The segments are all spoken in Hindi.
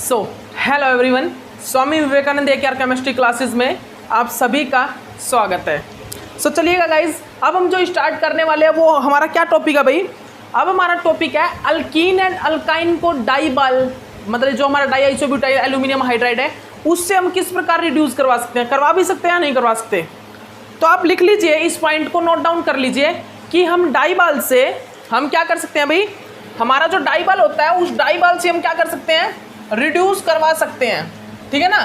So hello everyone, Swami Vivekananda AKR chemistry classes में आप सभी का स्वागत है। चलिएगा गाइज, अब हम जो स्टार्ट करने वाले हैं वो हमारा क्या टॉपिक है भाई। अब हमारा टॉपिक है अल्कीन एंड अल्काइन को डाइबाल, मतलब जो हमारा डाइआइसोब्यूटाइल एल्यूमिनियम हाइड्राइड है उससे हम किस प्रकार रिड्यूस करवा सकते हैं, करवा भी सकते हैं या नहीं करवा सकते। तो आप लिख लीजिए, इस पॉइंट को नोट डाउन कर लीजिए कि हम डाइबाल से हम क्या कर सकते हैं भाई। हमारा जो डाइबाल होता है उस डाइबाल से हम क्या कर सकते हैं, रिड्यूस करवा सकते हैं। ठीक है ना,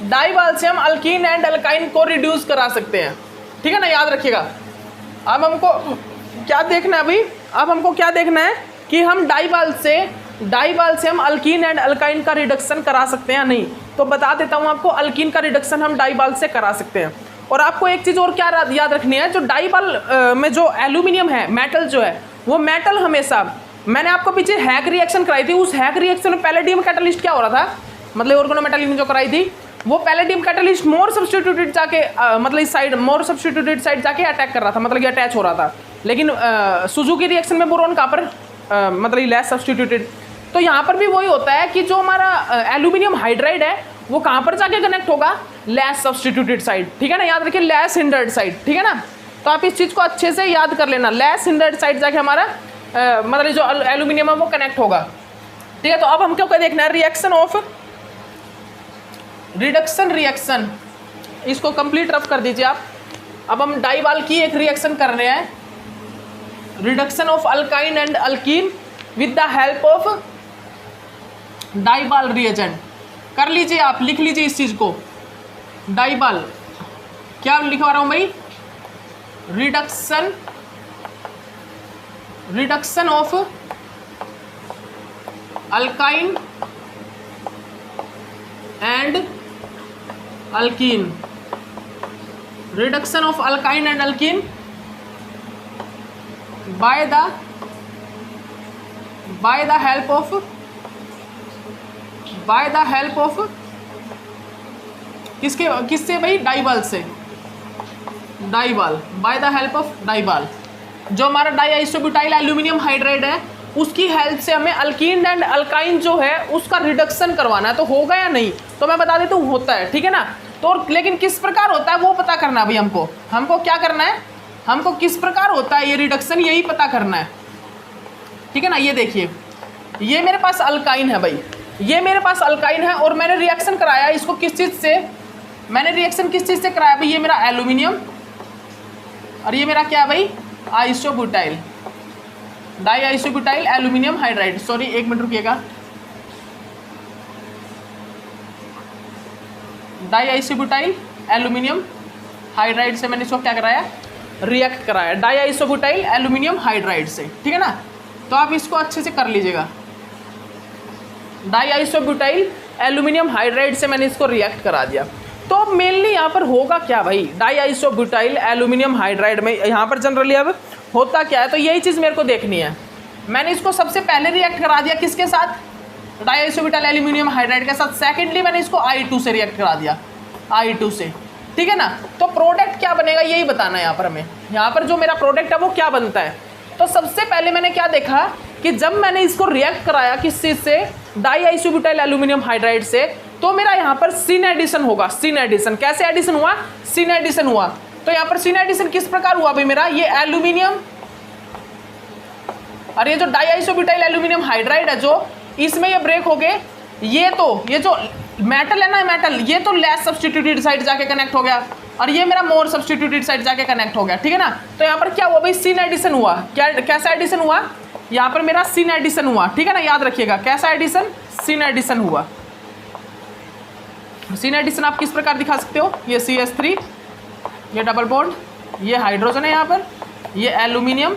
डाइबाल से हम अल्कीन एंड अल्काइन को रिड्यूस करा सकते हैं। ठीक है ना, याद रखिएगा। अब हमको क्या देखना है भाई, अब हमको क्या देखना है कि हम डाइबाल से हम अल्कीन एंड अल्काइन का रिडक्शन करा सकते हैं या नहीं। तो बता देता हूँ आपको, अल्कीन का रिडक्शन हम डाइबाल से करा सकते हैं। और आपको एक चीज़ और क्या याद रखनी है, जो डाइबाल में जो एल्यूमिनियम है, मेटल जो है, वो मेटल हमेशा, मैंने आपको पीछे हैक रिएक्शन कराई थी, उस हैक रिएक्शन में पैलेडियम कैटलिस्ट क्या हो रहा था, मतलब ऑर्गेनोमेटल जो कराई थी, वो पैलेडियम कैटलिस्ट मोर सब्स्टिट्यूटेड जाके मतलब इस साइड मोर सब्स्टिट्यूटेड साइड जाके अटैक कर रहा था, मतलब ये अटैच हो रहा था। लेकिन सुजुकी रिएक्शन में बोरोन कहाँ पर मतलब लेस सब्स्टिट्यूटेड। तो यहाँ पर भी वही होता है कि जो हमारा एल्यूमिनियम हाइड्राइड है वो कहाँ पर जाके कनेक्ट होगा, लेस सब्स्टिट्यूटेड साइड। ठीक है ना, याद रखिए, लेस हिंडर्ड साइड। ठीक है ना, तो आप इस चीज़ को अच्छे से याद कर लेना, लेस हिंडर्ड साइड जाके हमारा मतलब जो एल्यूमिनियम है वो कनेक्ट होगा। ठीक है, तो अब हमको क्या देखना है, रिएक्शन ऑफ रिडक्शन रिएक्शन, इसको कंप्लीट रफ कर दीजिए आप। अब हम डाइबाल की एक रिएक्शन कर रहे हैं, reduction of alkyne and alkyne with the help of डाइबाल reagent. कर लीजिए आप, लिख लीजिए इस चीज को, डाइबाल क्या लिखवा रहा हूं भाई, reduction of alkyne and alkyne, reduction of alkyne and alkyne by the help of किससे भाई, डाइबाल से, डाइबाल, बाय द हेल्प ऑफ डाइबाल। जो हमारा डाइआइसोब्यूटाइल एल्यूमिनियम हाइड्राइड है उसकी हेल्प से हमें अल्कीन एंड अल्काइन जो है उसका रिडक्शन करवाना है। तो होगा या नहीं, तो मैं बता देता हूँ होता है। ठीक है ना, तो लेकिन किस प्रकार होता है वो पता करना है भाई। हमको क्या करना है, हमको किस प्रकार होता है ये रिडक्शन, यही पता करना है। ठीक है ना, ये देखिए, ये मेरे पास अल्काइन है भाई, ये मेरे पास अल्काइन है और मैंने रिएक्शन कराया इसको किस चीज़ से, मैंने रिएक्शन किस चीज़ से कराया भाई, ये मेरा एल्यूमिनियम और ये मेरा क्या भाई, आइसोब्यूटाइल, डाइआइसोब्यूटाइल एल्यूमिनियम हाइड्राइड। सॉरी, एक मिनट रुकिएगा, डाइआइसोब्यूटाइल एल्यूमिनियम हाइड्राइड से मैंने इसको क्या कराया, रिएक्ट कराया, डाइआइसोब्यूटाइल एल्यूमिनियम हाइड्राइड से। ठीक है ना, तो आप इसको अच्छे से कर लीजिएगा, डाइआइसोब्यूटाइल एल्यूमिनियम हाइड्राइड से मैंने इसको रिएक्ट करा दिया। तो अब मेनली यहाँ पर होगा क्या भाई, डाइआइसोब्यूटाइल एल्यूमिनियम हाइड्राइड में यहाँ पर जनरली अब होता क्या है, तो यही चीज़ मेरे को देखनी है। मैंने इसको सबसे पहले रिएक्ट करा दिया किसके साथ, डाइआइसोब्यूटाइल एल्यूमिनियम हाइड्राइड के साथ। सेकेंडली मैंने इसको I2 से रिएक्ट करा दिया, I2 से। ठीक है ना, तो प्रोडक्ट क्या बनेगा यही बताना है यहाँ पर हमें। यहाँ पर जो मेरा प्रोडक्ट है वो क्या बनता है, तो सबसे पहले मैंने क्या देखा कि जब मैंने इसको रिएक्ट कराया किस चीज़ से, डाइआइसोब्यूटाइल एल्यूमिनियम हाइड्राइड से, तो मेरा यहाँ पर सिन एडिशन होगा। सिन एडिशन कैसे एडिशन हुआ, सिन एडिशन हुआ। तो यहाँ पर सिन एडिशन किस प्रकार हुआ भाई, मेरा ये एल्यूमिनियम और ये जो डाइआइसोब्यूटाइल एल्यूमिनियम हाइड्राइड है जो, इसमें ये ब्रेक हो गए, ये जो मेटल है ना, मेटल ये तो लेस सब्स्टिट्यूटेड साइड जाके कनेक्ट हो गया और ये मेरा मोर सब्स्टिट्यूटेड साइड जाके कनेक्ट हो गया। ठीक है ना, तो यहाँ पर क्या हुआ भाई, सिन एडिशन हुआ। कैसा एडिशन हुआ, यहाँ पर मेरा सिन एडिशन हुआ। ठीक है ना, याद रखिएगा, कैसा एडिशन, सिन एडिशन हुआ। सिन एडिशन आप किस प्रकार दिखा सकते हो, ये CH3, ये डबल बॉन्ड, ये हाइड्रोजन है यहाँ पर, ये एल्यूमिनियम,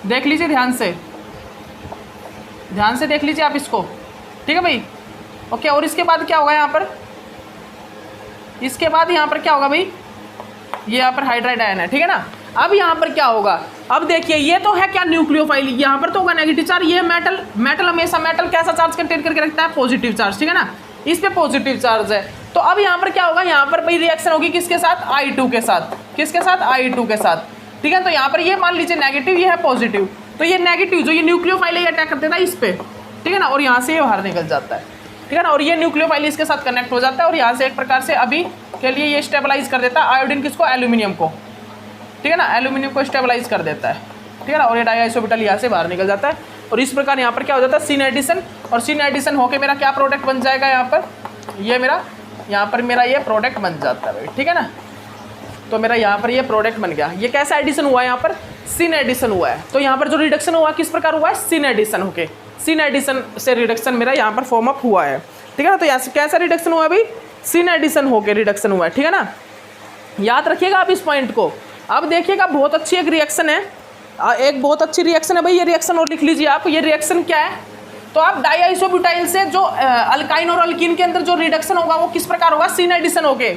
देख लीजिए ध्यान से देख लीजिए आप इसको। ठीक है भाई, ओके। और इसके बाद क्या होगा यहाँ पर, इसके बाद यहाँ पर क्या होगा भाई, ये यहाँ पर हाइड्राइड आयन है। ठीक है ना, अब यहाँ पर क्या होगा, अब देखिए ये तो है क्या, न्यूक्लियोफाइल, यहाँ पर तो होगा नेगेटिव चार्ज। ये मेटल हमेशा मेटल कैसा चार्ज कंटेन करके रखता है, पॉजिटिव चार्ज। ठीक है ना, इस पे पॉजिटिव चार्ज है। तो अब यहाँ पर क्या होगा, यहाँ पर भाई रिएक्शन होगी किसके साथ, I2 के साथ, किसके साथ, I2 के साथ, ठीक है। तो यहाँ पर ये मान लीजिए नेगेटिव, ये है पॉजिटिव, तो ये नेगेटिव जो ये न्यूक्लियोफाइल है ये अटैक कर देता है इस पे, ठीक है ना, और यहाँ से ये बाहर निकल जाता है, ठीक है ना, और ये न्यूक्लियोफाइल इसके साथ कनेक्ट हो जाता है और यहाँ से एक प्रकार से अभी के लिए ये स्टेबलाइज कर देता है आयोडीन किसको, एल्यूमिनियम को, ठीक है ना, एल्यूमिनियम को स्टेबलाइज कर देता है, ठीक है ना, और ये डाइआइसोबिटल यहाँ से बाहर निकल जाता है और इस प्रकार यहाँ पर क्या हो जाता है, सीन एडिशन, और सीन एडिशन होके मेरा क्या प्रोडक्ट बन जाएगा, यहाँ पर ये मेरा, यहाँ पर मेरा ये प्रोडक्ट बन जाता है भाई, ठीक है ना। तो मेरा यहाँ पर ये प्रोडक्ट बन गया। ये कैसा एडिशन हुआ है, यहाँ पर सीन एडिशन हुआ है। तो यहाँ पर जो रिडक्शन हुआ किस प्रकार हुआ है, सीन एडिशन होके, सीन एडिशन से रिडक्शन मेरा यहाँ पर फॉर्म अप हुआ है, ठीक है ना। तो यहाँ से कैसा रिडक्शन हुआ है भाई, सीन एडिशन होके रिडक्शन हुआ है, ठीक है ना। याद रखिएगा आप इस पॉइंट को। अब देखिएगा बहुत अच्छी एक रिएक्शन है, एक बहुत अच्छी रिएक्शन है भाई, ये रिएक्शन और लिख लीजिए आप। ये रिएक्शन क्या है, तो आप डाइआइसोब्यूटाइल से जो अल्काइन और अल्कीन के अंदर जो रिडक्शन होगा वो किस प्रकार होगा, सीन एडिशन होके।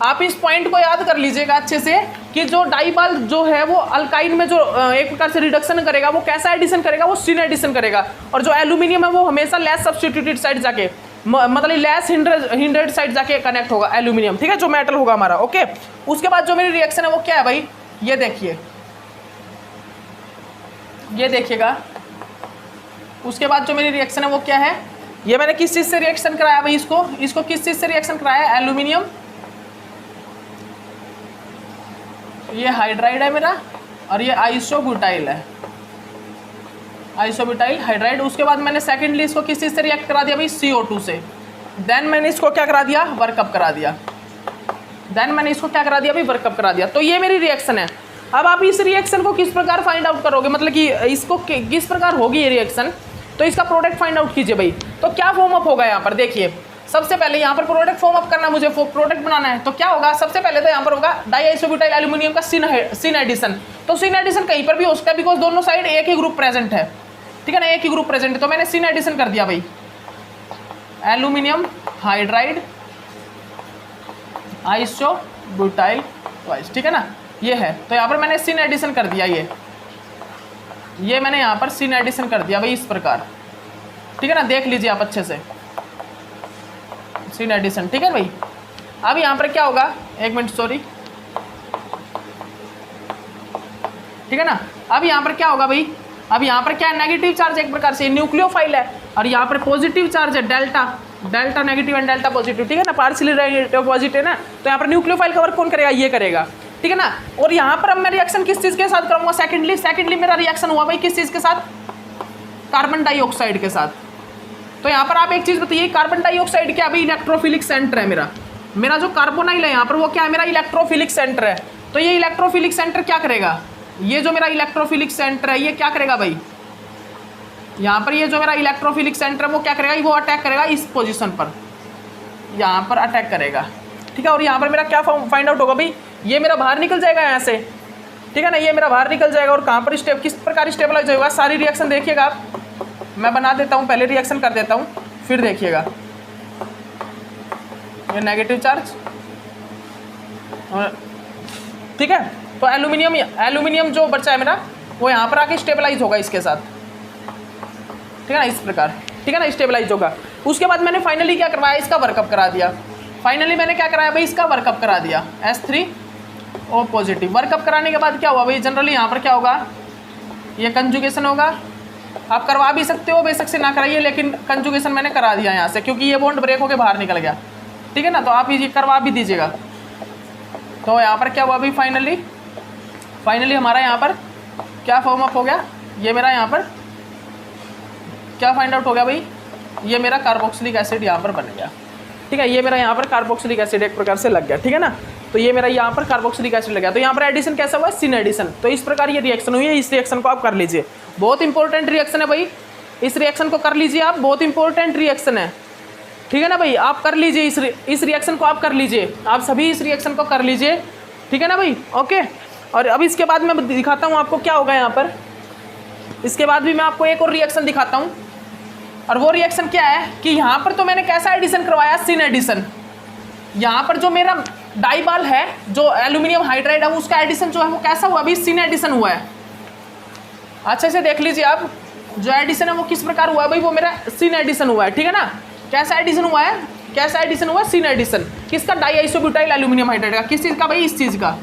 आप इस पॉइंट को याद कर लीजिएगा अच्छे से कि जो डाइबाल जो है वो अल्काइन में जो एक प्रकार से रिडक्शन करेगा वो कैसा एडिशन करेगा, वो सीन एडिशन करेगा, और जो एल्यूमिनियम है वो हमेशा लेस सब्स्टिट्यूटेड साइड जाके मतलब लेस हिंड्रेड साइड जाके कनेक्ट होगा एल्यूमिनियम, ठीक है, जो मेटल होगा हमारा, ओके। उसके बाद जो मेरी रिएक्शन है वो क्या है भाई, ये देखिए, ये देखिएगा, उसके बाद जो मेरी रिएक्शन है वो क्या है, ये मैंने किस चीज़ से रिएक्शन कराया भाई, इसको किस चीज़ से रिएक्शन कराया है, एल्यूमिनियम, ये हाइड्राइड है मेरा, और ये आइसोब्यूटाइल है, आइसोब्यूटाइल हाइड्राइड। उसके बाद मैंने सेकेंडली इसको किस चीज़ से रिएक्ट करा दिया भाई, CO2 से। देन मैंने इसको क्या करा दिया, वर्कअप करा दिया, देन मैंने इसको क्या करा दिया भाई, वर्कअप करा दिया। तो ये मेरी रिएक्शन है। अब आप इस रिएक्शन को किस प्रकार फाइंड आउट करोगे, मतलब कि इसको किस प्रकार होगी ये रिएक्शन, तो इसका प्रोडक्ट फाइंड आउट कीजिए भाई। तो क्या फॉर्म अप होगा यहाँ पर, देखिए सबसे पहले यहाँ पर प्रोडक्ट फॉर्म अप करना, मुझे प्रोडक्ट बनाना है, तो क्या होगा, सबसे पहले तो यहाँ पर होगा डाइआइसोब्यूटाइल एल्यूमिनियम का सीन एडिशन। तो सीन एडिशन कहीं पर भी हो सकता है बिकॉज दोनों साइड एक ही ग्रुप प्रेजेंट है, ठीक है ना, एक ही ग्रुप प्रेजेंट है। तो मैंने सीन एडिशन कर दिया भाई, एल्यूमिनियम हाइड्राइड आइसोब्यूटाइल ट्वाइस, ठीक है ना, ये है। तो यहाँ पर मैंने सीन एडिशन कर दिया, ये मैंने यहाँ पर सीन एडिशन कर दिया भाई इस प्रकार, ठीक है ना, देख लीजिए आप अच्छे से, सीन एडिशन, ठीक है भाई। अब यहाँ पर क्या होगा, एक मिनट सॉरी, ठीक है ना। अब यहाँ पर क्या होगा भाई, अब यहाँ पर क्या है, नेगेटिव चार्ज एक प्रकार से न्यूक्लियोफाइल है, और यहाँ पर पॉजिटिव चार्ज है delta, delta negative and delta positive, ठीक है ना, पार्शियली नेगेटिव पॉजिटिव है ना। तो यहाँ पर न्यूक्लियोफाइल का वर्क कौन करेगा, ये करेगा, ठीक है ना। और यहाँ पर अब मैं रिएक्शन किस चीज़ के साथ करूँगा, सेकेंडली मेरा रिएक्शन हुआ भाई किस चीज़ के साथ, कार्बन डाइऑक्साइड के साथ। तो यहाँ पर आप एक चीज़ बताइए, कार्बन डाइऑक्साइड क्या अभी इलेक्ट्रोफिलिक सेंटर है मेरा जो कार्बोनाइल है यहाँ पर वो क्या है, मेरा इलेक्ट्रोफिलिक सेंटर है। तो ये इलेक्ट्रोफिलिक सेंटर क्या करेगा, ये जो मेरा इलेक्ट्रोफिलिक सेंटर है ये क्या करेगा भाई, यहाँ पर ये जो मेरा इलेक्ट्रोफिलिक सेंटर है वो क्या करेगा, वो अटैक करेगा इस पोजीशन पर, यहाँ पर अटैक करेगा, ठीक है। और यहाँ पर मेरा क्या फाइंड आउट होगा भाई, ये मेरा बाहर निकल जाएगा यहाँ से, ठीक है ना, ये मेरा बाहर निकल जाएगा। और कहाँ पर किस प्रकार स्टेबलाइज होगा, सारी रिएक्शन देखिएगा आप, मैं बना देता हूँ, पहले रिएक्शन कर देता हूँ फिर देखिएगा। ये नेगेटिव चार्ज, ठीक है। तो एल्यूमिनियम जो बचा है मेरा वो यहाँ पर आके स्टेबलाइज होगा इसके साथ, ठीक है ना, इस प्रकार, ठीक है ना, स्टेबलाइज होगा। उसके बाद मैंने फाइनली क्या करवाया, इसका वर्कअप करा दिया। फाइनली मैंने क्या कराया भाई, इसका वर्कअप करा दिया, S3O पॉजिटिव। वर्कअप कराने के बाद क्या हुआ भाई, जनरली यहाँ पर क्या होगा, ये कंजुगेशन होगा। आप करवा भी सकते हो, बेशक से ना कराइए, लेकिन कंजुगेशन मैंने करा दिया यहाँ से, क्योंकि ये बॉन्ड ब्रेक होकर बाहर निकल गया, ठीक है ना। तो आप ये करवा भी दीजिएगा। तो यहाँ पर क्या हुआ भाई, फाइनली हमारा यहाँ पर क्या फॉर्म अप हो गया, ये मेरा यहाँ पर क्या फाइंड आउट हो गया भाई, ये मेरा कार्बोक्सिलिक एसिड यहाँ पर बन गया, ठीक है। ये मेरा यहाँ पर कार्बोक्सिलिक एसिड एक प्रकार से लग गया, ठीक है ना। तो ये मेरा यहाँ पर कार्बोक्सिलिक एसिड लग गया। तो यहाँ पर एडिशन कैसा हुआ, सीन एडिशन। तो इस प्रकार ये रिएक्शन हुई है, इस रिएक्शन को आप कर लीजिए, बहुत इंपॉर्टेंट रिएक्शन है भाई, इस रिएक्शन को कर लीजिए आप, बहुत इंपॉर्टेंट रिएक्शन है, ठीक है ना भाई। आप कर लीजिए इस रिएक्शन को, आप कर लीजिए, आप सभी इस रिएक्शन को कर लीजिए, ठीक है ना भाई, ओके। और अब इसके बाद मैं दिखाता हूँ आपको क्या होगा यहाँ पर, इसके बाद भी मैं आपको एक और रिएक्शन दिखाता हूँ। और वो रिएक्शन क्या है कि यहाँ पर तो मैंने कैसा एडिशन करवाया, सीन एडिशन। यहाँ पर जो मेरा डाइबाल है, जो एल्यूमिनियम हाइड्राइड है, उसका एडिशन जो है वो कैसा हुआ अभी, सीन एडिशन हुआ है। अच्छे से देख लीजिए आप, जो एडिशन है वो किस प्रकार हुआ है भाई, वो मेरा सीन एडिशन हुआ है, ठीक है ना। कैसा एडिशन हुआ है, कैसा एडिशन हुआ, सिन एडिशन, किसका, डाई आइसोब्यूटाइल एल्यूमिनियम हाइड्राइड का, किस चीज का भाई, इस चीज का,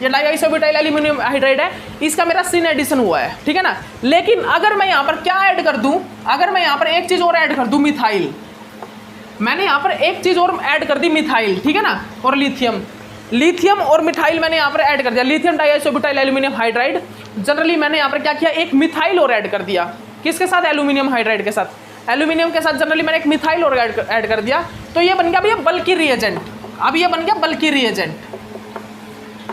ये डाई आइसोब्यूटाइल एल्यूमिनियम हाइड्राइड है, इसका मेरा सिन एडिशन हुआ है, ठीक है ना। लेकिन अगर मैं यहाँ पर क्या ऐड कर दूं, अगर मैं यहाँ पर एक चीज और ऐड कर दूं, मिथाइल, मैंने यहाँ पर एक चीज और ऐड कर दी, मिथाइल, ठीक है ना, और लिथियम, लिथियम और मिथाइल मैंने यहाँ पर ऐड कर दिया, लिथियम डाइआइसोब्यूटाइल एल्यूमिनियम हाइड्राइड, जनरली मैंने यहाँ पर क्या किया, एक मिथाइल और ऐड कर दिया, किसके साथ, एल्यूमिनियम हाइड्राइड के साथ, एल्यूमिनियम के साथ जनरली मैंने एक मिथाइल और ऐड कर दिया, तो ये बन गया भैया बल्कि रिएजेंट। अब ये बन गया बल्कि रिएजेंट,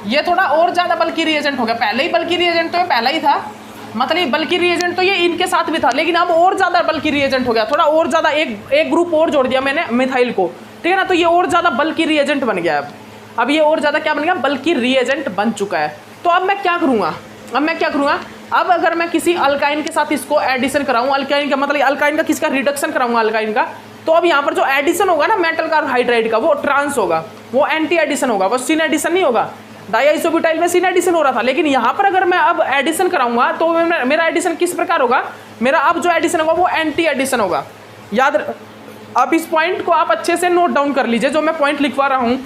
ये थोड़ा और ज़्यादा बल्कि रिएजेंट हो गया, पहले ही बल्कि रिएजेंट तो ये पहला ही था, मतलब ये बल्कि रिएजेंट तो ये इनके साथ भी था, लेकिन अब और ज़्यादा बल्कि रिएजेंट हो गया, थोड़ा और ज़्यादा एक ग्रुप और जोड़ दिया मैंने मिथाइल को, ठीक है ना, तो ये और ज़्यादा बल्कि रिएजेंट बन गया। अब ये और ज़्यादा क्या बन गया, बल्कि रिएजेंट बन चुका है। तो अब मैं क्या करूँगा, अब अगर मैं किसी अल्काइन के साथ इसको एडिशन कराऊँ, अल्काइन का मतलब अल्काइन का किसका रिडक्शन कराऊंगा, अल्काइन का, तो अब यहाँ पर जो एडिशन होगा ना मेटल कार्बोहाइड्रेट का, वो ट्रांस होगा, वो एंटी एडिशन होगा, वो सिन एडिशन नहीं होगा। डाइआइसोब्यूटाइल में सिन एडिशन हो रहा था, लेकिन यहाँ पर अगर मैं अब एडिशन कराऊंगा तो मेरा एडिशन किस प्रकार होगा, मेरा अब जो एडिशन होगा वो एंटी एडिशन होगा। याद, अब इस पॉइंट को आप अच्छे से नोट डाउन कर लीजिए, जो मैं पॉइंट लिखवा रहा हूँ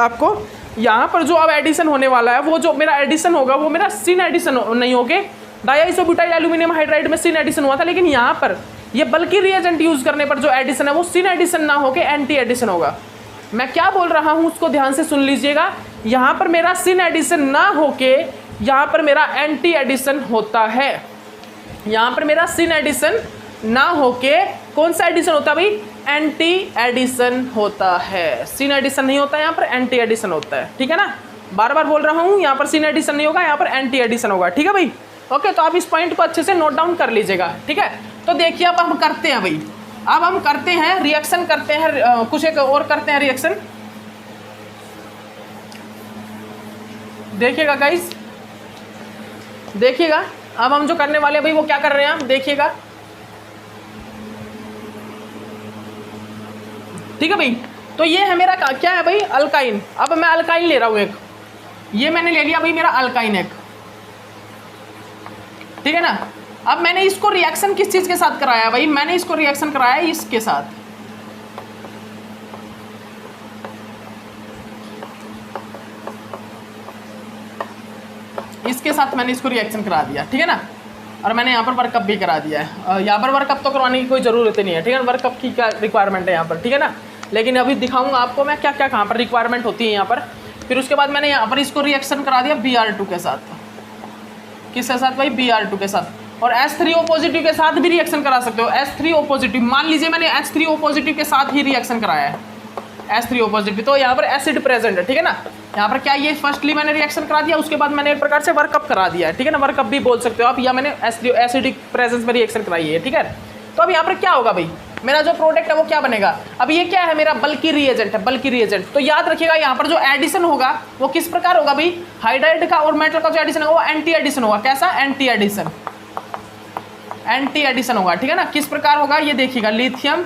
आपको, यहाँ पर जो अब एडिशन होने वाला है, वो जो मेरा एडिशन होगा वो मेरा सिन एडिशन नहीं होके, डाइआइसोब्यूटाइल एल्यूमिनियम हाइड्राइड में सिन एडिशन हुआ था, लेकिन यहाँ पर ये बल्कि रिएजेंट यूज करने पर जो एडिशन है वो सिन एडिशन ना होके एंटी एडिशन होगा। मैं क्या बोल रहा हूँ उसको ध्यान से सुन लीजिएगा, यहाँ पर मेरा सिन एडिशन ना होके यहाँ पर मेरा एंटी एडिशन होता है, यहाँ पर मेरा सिन एडिशन ना होके कौन सा एडिशन होता है भाई, एंटी एडिशन होता है। सिन एडिशन नहीं होता, यहाँ पर एंटी एडिशन होता है, ठीक है ना, बार बार बोल रहा हूँ, यहाँ पर सिन एडिशन नहीं होगा, यहाँ पर एंटी एडिशन होगा, ठीक है भाई। ओके, तो आप इस पॉइंट को अच्छे से नोट डाउन कर लीजिएगा, ठीक है। तो देखिए अब हम करते हैं भाई, अब हम करते हैं रिएक्शन, करते हैं कुछ एक और करते हैं रिएक्शन, देखिएगा गाइस, देखिएगा अब हम जो करने वाले हैं भाई वो क्या कर रहे हैं, आप देखिएगा, ठीक है भाई। तो ये है मेरा क्या है भाई, अल्काइन। अब मैं अल्काइन ले रहा हूँ एक, ये मैंने ले लिया भाई मेरा अल्काइन एक, ठीक है ना। अब मैंने इसको रिएक्शन किस चीज के साथ कराया भाई, मैंने इसको रिएक्शन कराया इसके साथ, इसके साथ मैंने इसको रिएक्शन करा दिया, ठीक है ना। और मैंने यहाँ पर वर्कअप भी करा दिया है, यहाँ पर वर्कअप तो करवाने की कोई ज़रूरत नहीं है, ठीक है, वर्कअप की क्या रिक्वायरमेंट है यहाँ पर, ठीक है ना। लेकिन अभी दिखाऊंगा आपको मैं क्या क्या कहाँ पर रिक्वायरमेंट होती है यहाँ पर। फिर उसके बाद मैंने यहाँ पर इसको रिएक्शन करा दिया Br2 के साथ, किसके साथ भाई, Br2 के साथ। और H3O पॉजिटिव के साथ भी रिएक्शन करा सकते हो, H3O पॉजिटिव, मान लीजिए मैंने H3O पॉजिटिव के साथ ही रिएक्शन कराया है, H3O पॉजिटिव, तो यहाँ पर एसिड प्रेजेंट है, ठीक है ना। यहाँ पर क्या, ये फर्स्टली मैंने रिएक्शन करा दिया, उसके बाद मैंने एक प्रकार से वर्कअप करा दिया है, ठीक है ना, वर्कअप भी बोल सकते हो आप, या मैंने एसिडिक प्रेजेंस में रिएक्शन कराई है, ठीक है। तो अब यहाँ पर क्या होगा भाई, मेरा जो प्रोडक्ट है वो क्या बनेगा, अब ये क्या है, मेरा बल्कि रिएजेंट है, बल्कि रिएजेंट। तो याद रखिएगा यहाँ पर जो एडिशन होगा वो किस प्रकार होगा भाई, हाइड्राइड का और मेटल का जो एडिशन होगा वो एंटी एडिशन होगा, कैसा, एंटी एडिशन, एंटी एडिशन होगा, ठीक है ना। किस प्रकार होगा ये देखिएगा, लिथियम,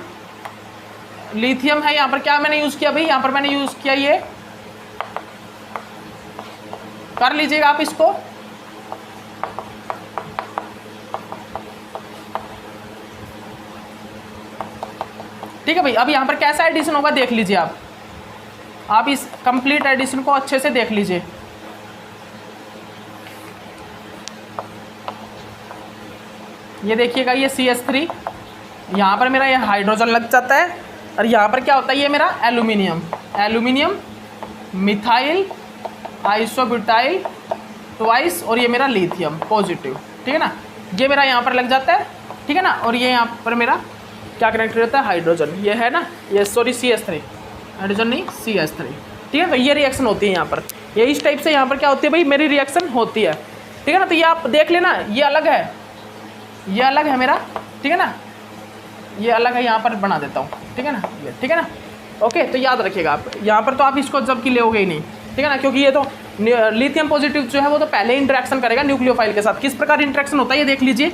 लिथियम है यहाँ पर, क्या मैंने यूज किया भाई, यहाँ पर मैंने यूज किया, ये कर लीजिएगा आप इसको, ठीक है भाई। अब यहाँ पर कैसा एडिशन होगा देख लीजिए आप इस कंप्लीट एडिशन को अच्छे से देख लीजिए। ये देखिएगा, ये CH3, यहाँ पर मेरा ये हाइड्रोजन लग जाता है, और यहाँ पर क्या होता है, ये मेरा aluminium, aluminium methyl isobutyl twice, और ये मेरा लिथियम पॉजिटिव, ठीक है ना, ये मेरा यहाँ पर लग जाता है, ठीक है ना। और ये यहाँ पर मेरा क्या कनेक्टेड रहता है, हाइड्रोजन, ये है ना, ये सॉरी CH3, हाइड्रोजन नहीं CH3, ठीक है। तो ये रिएक्शन होती है यहाँ पर, ये इस टाइप से यहाँ पर क्या होती है भाई, मेरी रिएक्शन होती है, ठीक है ना। तो ये आप देख लेना, ये अलग है, ये अलग है मेरा, ठीक है ना, ये अलग है, यहाँ पर बना देता हूँ, ठीक है ना, ये ठीक है ना। ओके, तो याद रखिएगा आप यहाँ पर, तो आप इसको जब की लेओगे ही नहीं, ठीक है ना, क्योंकि ये तो लिथियम पॉजिटिव जो है वो तो पहले इंटरेक्शन करेगा न्यूक्लियोफाइल के साथ। किस प्रकार इंटरेक्शन होता है ये देख लीजिए,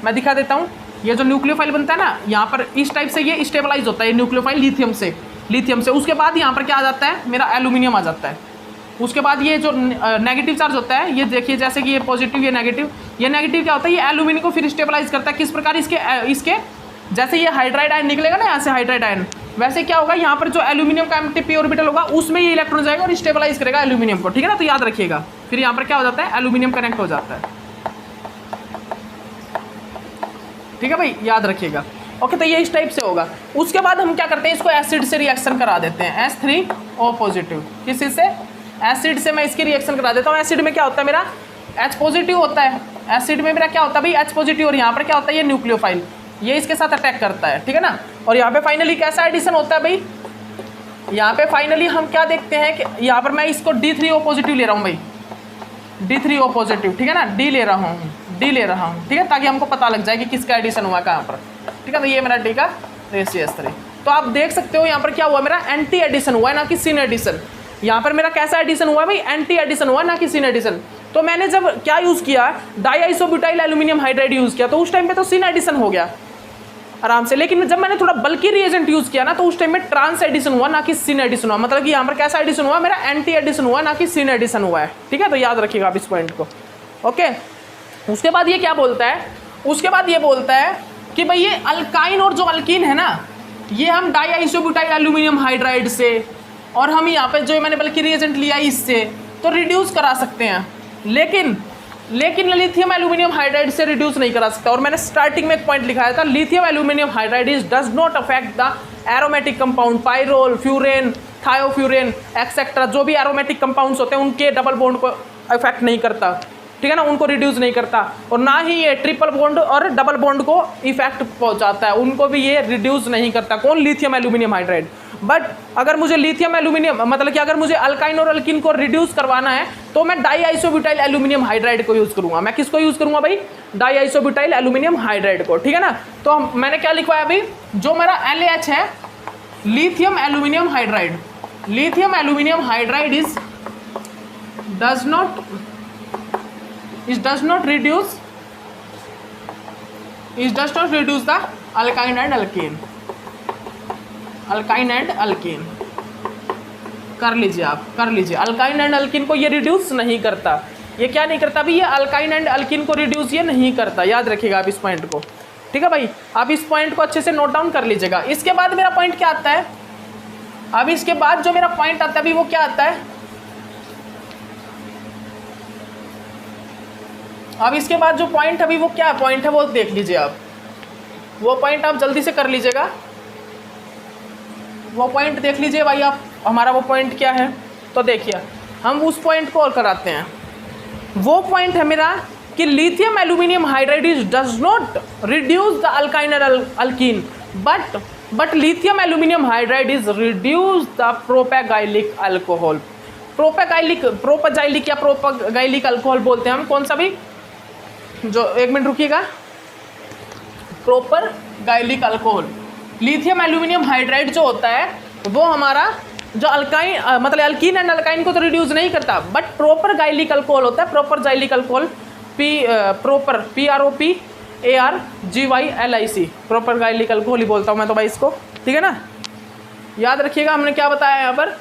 मैं दिखा देता हूँ। ये जो न्यूक्लियोफाइल बनता है ना, यहाँ पर इस टाइप से ये स्टेबलाइज होता है न्यूक्लियोफाइल लिथियम से, उसके बाद यहाँ पर क्या आ जाता है, मेरा एल्यूमिनियम आ जाता है। उसके बाद ये जो नेगेटिव चार्ज होता है, ये देखिए जैसे कि ये पॉजिटिव, ये नेगेटिव क्या होता है, ये एल्यूमिनियम को फिर स्टेबलाइज करता है। किस प्रकार, इसके जैसे ये हाइड्राइड आयन निकलेगा ना यहाँ से हाइड्राइड आयन, वैसे क्या होगा यहाँ पर जो एल्यूमिनियम का एम्प्टी पी ऑर्बिटल होगा उसमें ये इलेक्ट्रॉन जाएगा और स्टेबलाइज करेगा एल्यूमिनियम को, ठीक है ना। तो याद रखिएगा, फिर यहाँ पर क्या हो जाता है, एल्यूमिनियम कनेक्ट हो जाता है, ठीक है भाई, याद रखिएगा। ओके, तो ये इस टाइप से होगा। उसके बाद हम क्या करते हैं, इसको एसिड से रिएक्शन करा देते हैं, H3O पॉजिटिव। किसी से, एसिड से मैं इसकी रिएक्शन करा देता हूँ। एसिड में क्या होता है मेरा, H पॉजिटिव होता है। एसिड में मेरा क्या होता है भाई, H पॉजिटिव, और यहाँ पर क्या होता है, ये न्यूक्लियोफाइल, ये इसके साथ अटैक करता है, ठीक है ना। और यहाँ पे फाइनली कैसा एडिशन होता है भाई, यहाँ पे फाइनली हम क्या देखते हैं कि यहाँ पर मैं इसको D3O पॉजिटिव ले रहा हूँ भाई, D3O पॉजिटिव, ठीक है ना, डी ले रहा हूँ, ठीक है, ताकि हमको पता लग जाए कि किसका एडिशन हुआ कहाँ पर, ठीक है। तो ये मेरा डी का रेशियो S3। तो आप देख सकते हो यहाँ पर क्या हुआ, मेरा एंटी एडिशन हुआ है, ना कि सिन एडिशन। यहाँ पर मेरा कैसा एडिशन हुआ भाई, एंटी एडिशन हुआ, ना कि सिन एडिशन। तो मैंने जब क्या यूज़ किया, डाईआइसोब्यूटाइल एल्यूमिनियम हाइड्राइड यूज़ किया, तो उस टाइम पे तो सिन एडिशन हो गया आराम से। लेकिन जब मैंने थोड़ा बल्कि रिएजेंट यूज़ किया ना, तो उस टाइम में ट्रांस एडिशन हुआ, ना कि सिन एडिशन हुआ। मतलब कि यहाँ पर कैसा एडिशन हुआ, मेरा एंटी एडिशन हुआ, ना कि सिन एडिशन हुआ है, ठीक है। तो याद रखिएगा आप इस पॉइंट को। ओके, उसके बाद ये क्या बोलता है, उसके बाद ये बोलता है कि भाई ये अल्काइन और जो अल्कीन है ना, ये हम डाईआइसोब्यूटाइल एल्यूमिनियम हाइड्राइड से और हम यहाँ पे जो मैंने बल्कि रिएजेंट लिया इससे तो रिड्यूस करा सकते हैं, लेकिन लिथियम एल्यूमिनियम हाइड्राइड से रिड्यूस नहीं करा सकता। और मैंने स्टार्टिंग में एक पॉइंट लिखाया था, lithium aluminium hydride is does not affect the aromatic compound, pyrrole, furan, thiofuran etcetera, जो भी एरोमेटिक कंपाउंड्स होते हैं उनके डबल बॉन्ड को अफेक्ट नहीं करता, ठीक है ना, उनको रिड्यूस नहीं करता। और ना ही ये ट्रिपल बॉन्ड और डबल बॉन्ड को इफेक्ट पहुंचाता है, उनको भी ये रिड्यूस नहीं करता। कौन, लिथियम एल्यूमिनियम हाइड्राइड। बट अगर मुझे लिथियम एल्यूमिनियम, मतलब कि अगर मुझे अल्काइन और अल्किन को रिड्यूस करवाना है तो मैं डाईआइसोब्यूटाइल एल्यूमिनियम हाइड्राइड को यूज़ करूँगा। मैं किसको यूज़ करूँगा भाई, डाईआइसोब्यूटाइल एल्यूमिनियम हाइड्राइड को, ठीक है ना। तो मैंने क्या लिखवाया अभी, जो मेरा LH है, lithium aluminium hydride, lithium aluminium hydride is does not reduce the alkyne and alkene, कर लीजिए आप, कर लीजिए। अल्काइन एंड अल्किन को ये रिड्यूस नहीं करता, ये क्या नहीं करता भाई, ये अल्काइन एंड अल्किन को रिड्यूस ये नहीं करता। याद रखिएगा आप इस पॉइंट को, ठीक है भाई। आप इस पॉइंट को अच्छे से नोट डाउन कर लीजिएगा। इसके बाद मेरा पॉइंट क्या आता है, अब इसके बाद जो मेरा पॉइंट आता है अभी वो क्या आता है, अब इसके बाद जो पॉइंट अभी वो क्या पॉइंट है वो देख लीजिए आप, वो पॉइंट आप जल्दी से कर लीजिएगा, वो पॉइंट देख लीजिए भाई आप, हमारा वो पॉइंट क्या है। तो देखिए हम उस पॉइंट को और कराते हैं। वो पॉइंट है मेरा कि lithium aluminium hydride does not reduce the alkyne and alkene, but lithium aluminium hydride is reduce the propargylic alcohol. Propargylic या प्रोपेगाइलिक अल्कोहल बोलते हैं हम, कौन सा भी, जो एक मिनट रुकिएगा, propargylic alcohol. Lithium aluminium hydride जो होता है वो हमारा जो अल्काइन, मतलब अल्कीन एंड अल्काइन को तो रिड्यूस नहीं करता, बट प्रॉपर गाइलिक अल्कोहल होता है, propargylic alcohol, propargylic PROPARGYLIC, propargylic alcohol ही बोलता हूँ मैं तो भाई इसको, ठीक है ना। याद रखिएगा हमने क्या बताया यहाँ पर,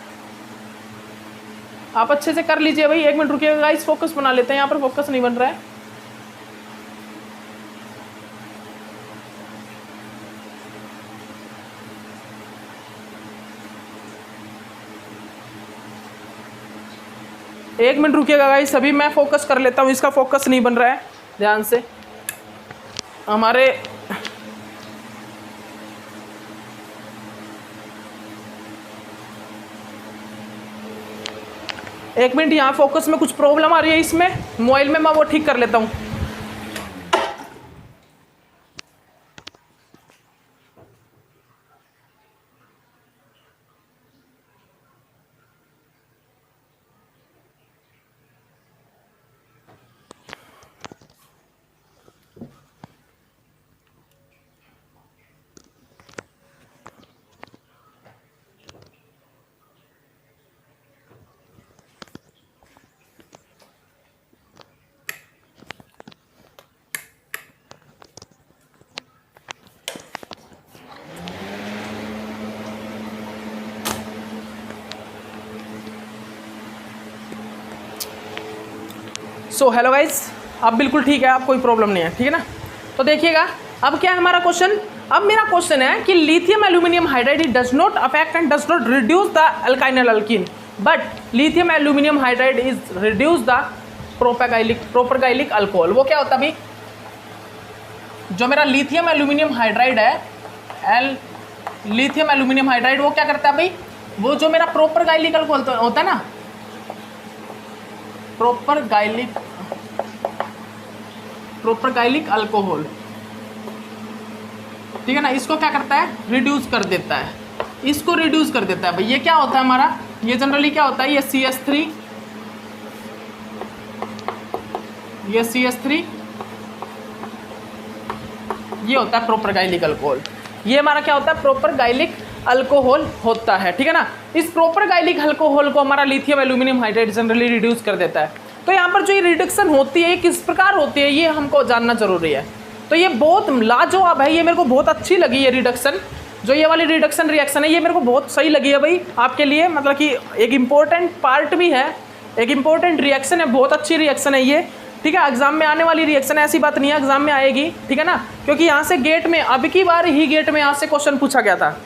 आप अच्छे से कर लीजिए भाई। एक मिनट रुकिएगा गाइस, फोकस बना लेते हैं, यहाँ पर फोकस नहीं बन रहा है। एक मिनट रुकिएगा गाइस, अभी मैं फोकस कर लेता हूँ, इसका फोकस नहीं बन रहा है ध्यान से हमारे। एक मिनट, यहाँ फोकस में कुछ प्रॉब्लम आ रही है इसमें मोबाइल में, मैं वो ठीक कर लेता हूँ। सो हेलो गाइस, अब बिल्कुल ठीक है, आप कोई प्रॉब्लम नहीं है, ठीक है ना। तो देखिएगा अब क्या है हमारा क्वेश्चन, अब मेरा क्वेश्चन है कि lithium aluminium hydride does not affect and does not reduce the alkyl alkene, but lithium aluminium hydride is reduce the propargylic alcohol. वो क्या होता है भाई, जो मेरा लिथियम एल्यूमिनियम हाइड्राइड है, लिथियम एल्यूमिनियम हाइड्राइड वो क्या करता है भाई, वो जो मेरा प्रोपेगाइलिक अल्कोहल होता है ना, प्रोपेगाइलिक अल्कोहल, ठीक है ना, इसको क्या करता है, रिड्यूस कर देता है, इसको रिड्यूस कर देता है भाई। ये क्या होता है हमारा, ये जनरली क्या होता है, ये CH3, ये CH3, ये होता है प्रोपेगाइलिक अल्कोहल। ये हमारा क्या होता है, प्रोपेगाइलिक अल्कोहल होता है, ठीक है ना। इस प्रोपेगाइलिक अल्कोहल को हमारा lithium aluminium hydride generally reduce कर देता है। तो यहाँ पर जो ये रिडक्शन होती है किस प्रकार होती है, ये हमको जानना जरूरी है। तो ये बहुत लाजवाब है, ये मेरे को बहुत अच्छी लगी ये रिडक्शन, जो ये वाली रिडक्शन रिएक्शन है, ये मेरे को बहुत सही लगी है भाई आपके लिए, मतलब कि एक इम्पोर्टेंट पार्ट भी है, एक इम्पोर्टेंट रिएक्शन है, बहुत अच्छी रिएक्शन है ये, ठीक है। एग्जाम में आने वाली रिएक्शन है, ऐसी बात नहीं है, एग्जाम में आएगी, ठीक है ना, क्योंकि यहाँ से गेट में अब की बार ही गेट में यहाँ से क्वेश्चन पूछा गया था,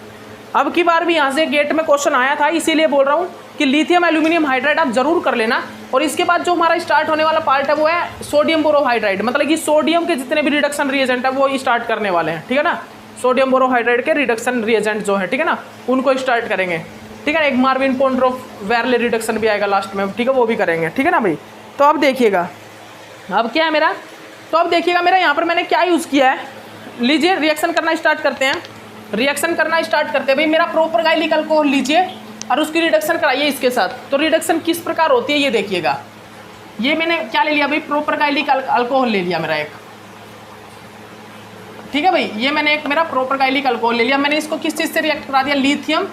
अब की बार भी यहाँ से गेट में क्वेश्चन आया था, इसीलिए बोल रहा हूँ कि लिथियम एल्यूमिनियम हाइड्राइड आप जरूर कर लेना। और इसके बाद जो हमारा स्टार्ट होने वाला पार्ट है वो है सोडियम बोरोहाइड्राइड, मतलब कि सोडियम के जितने भी रिडक्शन रिएजेंट है वो स्टार्ट करने वाले हैं, ठीक है ना। सोडियम बोरोहाइड्राइड के रिडक्शन रिएजेंट जो है, ठीक है ना, उनको स्टार्ट करेंगे, ठीक है। एक मार्विन पोंड्रोफ वेरले रिडक्शन भी आएगा लास्ट में, ठीक है, वो भी करेंगे, ठीक है ना भाई। तो अब देखिएगा, अब क्या है मेरा, तो अब देखिएगा मेरा यहाँ पर मैंने क्या यूज़ किया है। लीजिए रिएक्शन करना स्टार्ट करते हैं, रिएक्शन करना स्टार्ट करते हैं भाई। मेरा प्रोपेगाइलिक अल्कोहल लीजिए और उसकी रिडक्शन कराइए इसके साथ। तो रिडक्शन किस प्रकार होती है ये देखिएगा। ये मैंने क्या ले लिया भाई, प्रोपेगाइलिक अल्कोहल ले लिया मेरा एक, ठीक है भाई। ये मैंने एक मेरा प्रोपेगाइलिक अल्कोहल ले लिया, मैंने इसको किस चीज़ से रिएक्ट करा दिया, लिथियम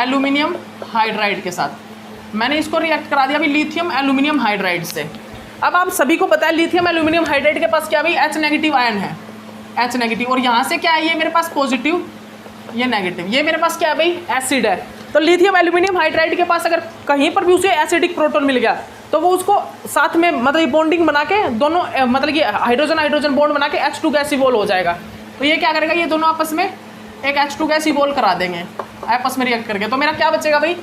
एल्यूमिनियम हाइड्राइड के साथ मैंने इसको रिएक्ट करा दिया भाई, लिथियम एल्यूमिनियम हाइड्राइड से। अब आप सभी को पता है लिथियम एल्यूमिनियम हाइड्राइड के पास क्या भाई, H नेगेटिव आयन है, H नेगेटिव, और यहाँ से क्या है, ये मेरे पास पॉजिटिव, ये नेगेटिव, ये मेरे पास क्या है भाई, एसिड है। तो लिथियम एल्यूमिनियम हाइड्राइड के पास अगर कहीं पर भी उसे एसिडिक प्रोटॉन मिल गया तो वो उसको साथ में मतलब बॉन्डिंग बना के दोनों मतलब कि हाइड्रोजन हाइड्रोजन बॉन्ड बना के H2 गैस इवोल्व हो जाएगा। तो ये क्या करेगा, ये दोनों आपस में एक H2 गैस इवोल्व करा देंगे आपस में रिएक्ट करके। तो मेरा क्या बचेगा भाई,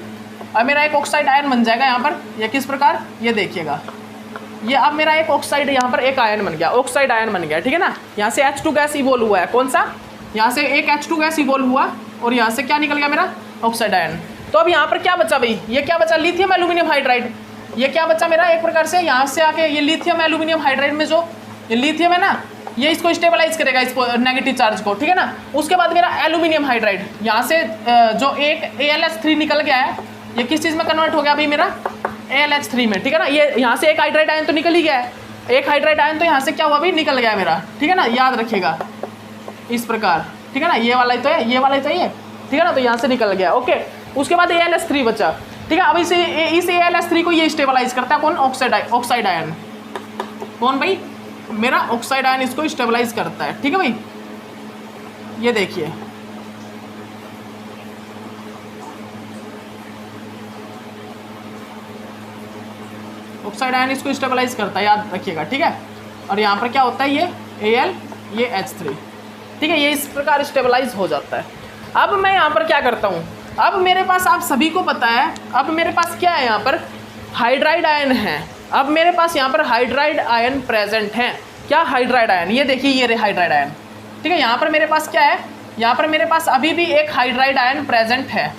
अब मेरा एक ऑक्साइड आयन बन जाएगा यहाँ पर। ये किस प्रकार, ये देखिएगा, ये अब मेरा एक ऑक्साइड यहाँ पर एक आयन बन गया, ऑक्साइड आयन बन गया, ठीक है ना। यहाँ से H2 गैस इवोल्व हुआ है, कौन सा, यहाँ से एक H2 गैस इवोल्व हुआ और यहाँ से क्या निकल गया मेरा, ऑक्साइड आयन। तो अब यहाँ पर क्या बचा भाई, ये क्या बचा, लिथियम एल्यूमिनियम हाइड्राइड। ये क्या बचा मेरा, एक प्रकार से यहाँ से आके ये लिथियम एल्यूमिनियम हाइड्राइड में जो ये लिथियम है ना, ये इसको स्टेबलाइज करेगा, इसको नेगेटिव चार्ज को, ठीक है ना। उसके बाद मेरा एल्यूमिनियम हाइड्राइड, यहाँ से जो एक AlH3 निकल गया है, ये किस चीज़ में कन्वर्ट हो गया भाई मेरा, AlH3 में, ठीक है ना। ये यहाँ से एक हाइड्राइड आयन तो निकल ही गया है, एक हाइड्राइड आयन तो यहाँ से क्या हुआ भाई, निकल गया मेरा, ठीक है ना, याद रखिएगा इस प्रकार, ठीक है ना। ये वाला ही तो है, ये वाला ही तो है, ठीक है ना, तो यहाँ से निकल गया, ओके। उसके बाद AlH3 बचा, ठीक है। अब इस AlH3 को ये स्टेबलाइज करता है, कौन, ऑक्साइड आयन, कौन भाई, मेरा ऑक्साइड आयन इसको स्टेबलाइज करता है, ठीक है भाई। ये देखिए, ऑक्साइड आयन इसको स्टेबलाइज करता है, याद रखिएगा, ठीक है। और यहाँ पर क्या होता है, ये Al, ये H3, ठीक है, ये इस प्रकार स्टेबलाइज हो जाता है। अब मैं यहाँ पर क्या करता हूँ, अब मेरे पास आप सभी को पता है, अब मेरे पास क्या है, यहाँ पर हाइड्राइड आयन है। अब मेरे पास यहाँ पर हाइड्राइड आयन प्रेजेंट है, क्या, हाइड्राइड आयन, ये देखिए, ये हाइड्राइड आयन, ठीक है। यहाँ पर मेरे पास क्या है, यहाँ पर मेरे पास अभी भी एक हाइड्राइड आयन प्रेजेंट है,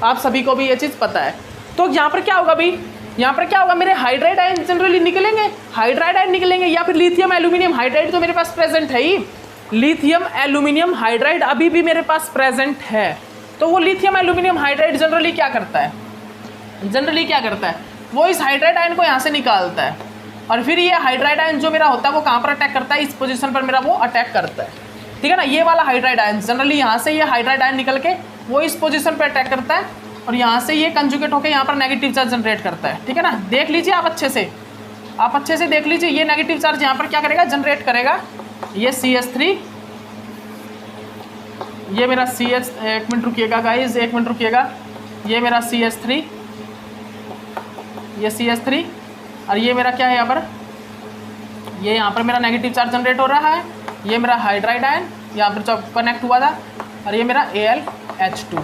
आप सभी को भी ये चीज़ पता है। तो यहाँ पर क्या होगा भाई, यहाँ पर क्या होगा, मेरे हाइड्राइड आयन जनरली निकलेंगे, हाइड्राइड आयन निकलेंगे, या फिर लिथियम एल्यूमिनियम हाइड्राइड तो मेरे पास प्रेजेंट है ही, लिथियम एल्यूमिनियम हाइड्राइड अभी भी मेरे पास प्रेजेंट है। तो वो लिथियम एल्यूमिनियम हाइड्राइड जनरली क्या करता है, जनरली क्या करता है, वो इस हाइड्राइड आयन को यहाँ से निकालता है, और फिर ये हाइड्राइड आयन जो मेरा होता है वो कहाँ पर अटैक करता है, इस पोजीशन पर मेरा वो अटैक करता है, ठीक है ना। ये वाला हाइड्राइड आयन जनरली यहाँ से ये हाइड्राइड आयन निकल के वो इस पोजीशन पर अटैक करता है, और यहाँ से ये कंजुगेट होकर यहाँ पर नेगेटिव चार्ज जनरेट करता है, ठीक है ना। देख लीजिए आप अच्छे से, आप अच्छे से देख लीजिए, ये नेगेटिव चार्ज यहाँ पर क्या करेगा, जनरेट करेगा, ये CH3, ये मेरा CH, एक मिनट रुकिएगा गाइज, एक मिनट रुकिएगा, ये मेरा CH3, ये CH3, और ये मेरा क्या है यहाँ पर, ये यहाँ पर मेरा नेगेटिव चार्ज जनरेट हो रहा है, ये मेरा हाइड्राइड आयन, यहाँ पर जब कनेक्ट हुआ था, और ये मेरा AlH2।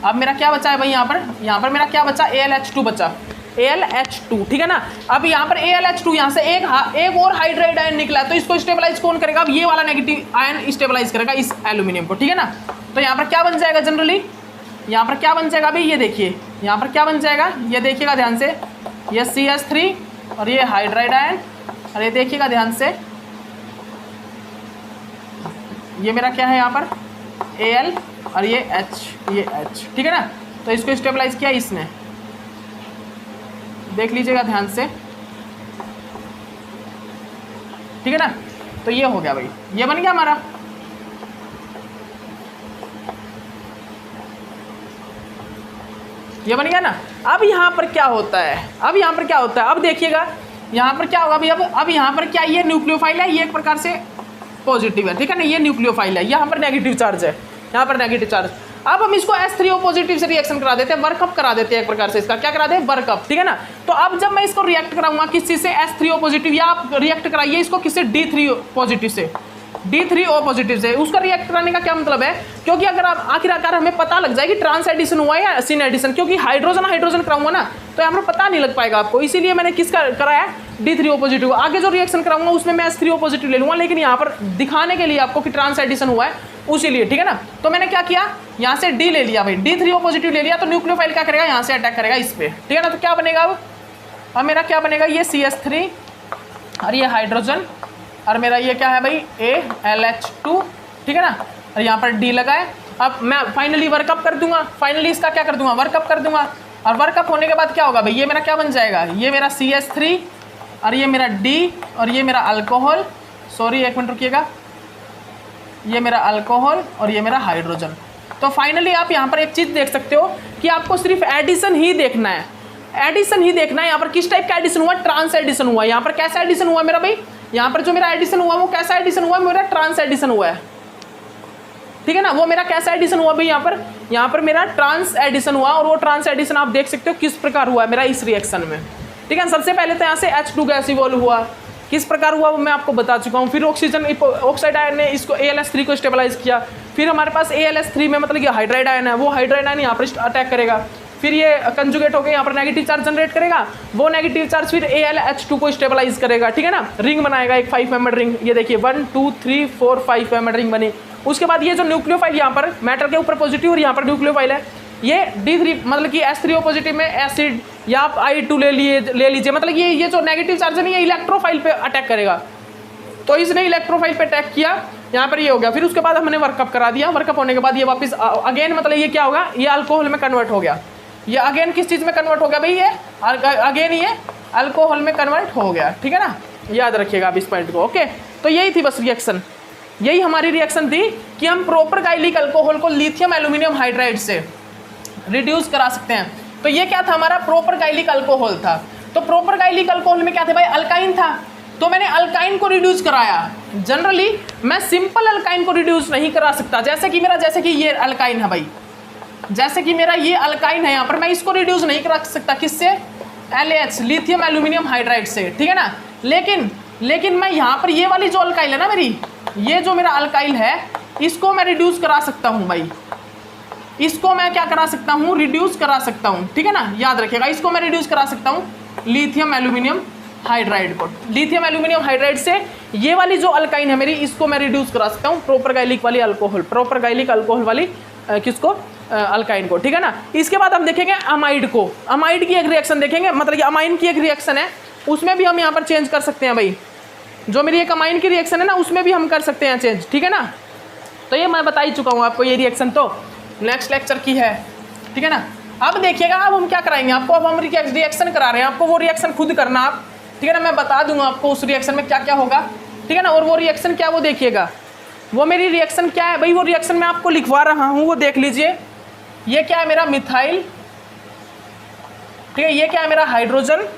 अब मेरा क्या बचा है भाई, यहाँ पर मेरा क्या बचा, AlH2 बचा, AlH2, ठीक है ना। अब यहाँ पर AlH2, यहाँ से एक और हाइड्राइड आयन निकला, तो इसको स्टेबलाइज कौन करेगा, अब ये वाला नेगेटिव आयन स्टेबलाइज करेगा इस एल्यूमिनियम को, ठीक है ना। तो यहाँ पर क्या बन जाएगा जनरली, यहाँ पर क्या बन जाएगा भाई, ये देखिए यहाँ पर क्या बन जाएगा, ये देखिएगा ध्यान से, ये CH3 और ये हाइड्राइड आयन, और ये देखिएगा ध्यान से, ये मेरा क्या है यहाँ पर Al और ये H, ठीक है ना। तो इसको स्टेबलाइज किया इसने, देख लीजिएगा ध्यान से, ठीक है ना। तो ये हो गया भाई, ये बन गया हमारा। ये बन गया ना। अब यहाँ पर क्या होता है, अब देखिएगा यहाँ पर क्या होगा भाई, अब यहाँ पर क्या, ये न्यूक्लियोफाइल है, ये एक प्रकार से पॉजिटिव है, ठीक है ना, ये न्यूक्लियोफाइल है, यहाँ पर नेगेटिव चार्ज है, यहाँ पर नेगेटिव चार्ज। अब हम इसको H3O पॉजिटिव से रिएक्शन करा देते हैं, वर्कअप करा देते हैं एक प्रकार से, इसका क्या करा दें, वर्कअप, ठीक है ना। तो अब जब मैं इसको रिएक्ट कराऊंगा किस चीज से, H3O पॉजिटिव, या आप रिएक्ट कराइए इसको किससे, D3O पॉजिटिव से, D3O पॉजिटिव से। उसका रिएक्ट कराने का क्या मतलब है, क्योंकि अगर आप आखिरकार हमें पता लग जाए कि ट्रांस एडिशन हुआ है या सिन एडिशन, क्योंकि हाइड्रोजन कराऊंगा ना तो यहाँ पर पता नहीं लग पाएगा आपको, इसीलिए मैंने किसका कराया, D3O पॉजिटिव। आगे जो रिएक्शन कराऊंगा उसमें मैं H3O पॉजिटिव ले लूंगा, लेकिन यहाँ पर दिखाने के लिए आपको कि ट्रांस एडिशन हुआ है उसीलिए, ठीक है ना। तो मैंने क्या किया, यहाँ से D ले लिया भाई, D3O पॉजिटिव ले लिया, तो न्यूक्लियोफाइल क्या करेगा, यहाँ से अटैक करेगा इस पे, ठीक है ना। तो क्या बनेगा अब मेरा क्या बनेगा, ये CH3 और ये हाइड्रोजन, और मेरा ये क्या है भाई, AlH2, ठीक है ना, और यहाँ पर D लगा है। अब मैं फाइनली वर्कअप कर दूंगा, फाइनली इसका क्या कर दूंगा, वर्कअप कर दूंगा, और वर्कअप होने के बाद क्या होगा भाई, ये मेरा क्या बन जाएगा, ये मेरा CH3 और ये मेरा D और ये मेरा अल्कोहल, सॉरी एक मिनट रुकिएगा, ये मेरा अल्कोहल और ये मेरा हाइड्रोजन। तो फाइनली आप यहाँ पर एक चीज़ देख सकते हो कि आपको सिर्फ एडिशन ही देखना है, एडिशन ही देखना है। यहाँ पर किस टाइप का एडिशन हुआ, ट्रांस एडिशन हुआ। यहाँ पर कैसा एडिशन हुआ मेरा भाई, यहाँ पर जो मेरा एडिशन हुआ वो कैसा एडिशन हुआ, मेरा ट्रांस एडिशन हुआ है, ठीक है ना। वो मेरा कैसा एडिशन हुआ भाई, यहाँ पर मेरा ट्रांस एडिशन हुआ, और वो ट्रांस एडिशन आप देख सकते हो किस प्रकार हुआ है मेरा इस रिएक्शन में, ठीक है। सबसे पहले तो यहाँ से H2 गैस इवॉल्व हुआ, किस प्रकार हुआ वो मैं आपको बता चुका हूँ। फिर ऑक्साइड आयन ने इसको AlH3 को स्टेबलाइज किया, फिर हमारे पास AlH3 में मतलब ये हाइड्राइड आयन है, वो हाइड्राइड आयन यहाँ पर अटैक करेगा, फिर ये कंजुगेट होकर यहाँ पर नेगेटिव चार्ज जनरेट करेगा, वो नेगेटिव चार्ज फिर AlH2 को स्टेबलाइज करेगा, ठीक है ना। रिंग बनाएगा एक 5 मेंबर रिंग, ये देखिए 1 2 3 4 5 मेंबर रिंग बनी। उसके बाद ये जो न्यूक्लियोफाइल यहाँ पर मेटल के ऊपर पॉजिटिव और यहाँ पर न्यूक्लियोफाइल है, ये D3 मतलब कि H3O पॉजिटिव में एसिड या आप I2 ले लीजिए, मतलब ये जो नेगेटिव चार्ज है ना ये इलेक्ट्रोफाइल पे अटैक करेगा, तो इसने इलेक्ट्रोफाइल पे अटैक किया, यहाँ पर ये हो गया। फिर उसके बाद हमने वर्कअप करा दिया, वर्कअप होने के बाद ये वापस अगेन मतलब ये क्या होगा, ये अल्कोहल में कन्वर्ट हो गया, ये अगेन किस चीज़ में कन्वर्ट हो गया भाई, ये अगेन ये अल्कोहल में कन्वर्ट हो गया, ठीक है ना। याद रखिएगा आप इस पॉइंट को, ओके। तो यही थी बस रिएक्शन, यही हमारी रिएक्शन थी कि हम प्रोपर गाइलिक अल्कोहल को लिथियम एल्यूमिनियम हाइड्राइड से रिड्यूस करा सकते हैं। तो ये क्या था, हमारा प्रोपर गाइलिक अल्कोहल था। तो प्रोपर गाइलिक अल्कोहल में क्या थे भाई, अल्काइन था, तो मैंने अल्काइन को रिड्यूस कराया। जनरली मैं सिंपल अल्काइन को रिड्यूस नहीं करा सकता, जैसे कि ये अल्काइन है भाई, जैसे कि मेरा ये अल्काइन है, यहाँ पर मैं इसको रिड्यूस नहीं करा सकता, किससे, LH लिथियम एल्यूमिनियम हाइड्राइड से, ठीक है ना। लेकिन मैं यहाँ पर ये वाली जो अल्काइल है ना मेरी, ये जो मेरा अल्काइल है इसको मैं रिड्यूस करा सकता हूँ भाई, इसको मैं क्या करा सकता हूँ, रिड्यूस करा सकता हूँ, ठीक है ना। याद रखिएगा, इसको मैं रिड्यूस करा सकता हूँ लिथियम एल्यूमिनियम हाइड्राइड को, लिथियम एल्यूमिनियम हाइड्राइड से ये वाली जो अल्काइन है मेरी, इसको मैं रिड्यूस करा सकता हूँ प्रोपर गाइलिक वाली अल्कोहल, प्रोपर गाइलिक अल्कोहल वाली किसको, अल्काइन को, ठीक है ना। इसके बाद हम देखेंगे अमाइड को, अमाइड की एक रिएक्शन देखेंगे, मतलब कि अमाइन की एक रिएक्शन है, उसमें भी हम यहाँ पर चेंज कर सकते हैं भाई, जो मेरी एक अमाइन की रिएक्शन है ना उसमें भी हम कर सकते हैं चेंज, ठीक है ना। तो ये मैं बता ही चुका हूँ आपको, ये रिएक्शन तो नेक्स्ट लेक्चर की है, ठीक है ना। अब देखिएगा, अब हम क्या कराएंगे आपको, अब हम रिएक्शन करा रहे हैं, आपको वो रिएक्शन खुद करना आप, ठीक है ना। मैं बता दूंगा आपको उस रिएक्शन में क्या क्या होगा, ठीक है ना। और वो रिएक्शन क्या, वो देखिएगा, वो मेरी रिएक्शन क्या है भाई, वो रिएक्शन मैं आपको लिखवा रहा हूँ, वो देख लीजिए। ये क्या है मेरा मिथाइल, ठीक है, ये क्या है मेरा हाइड्रोजन,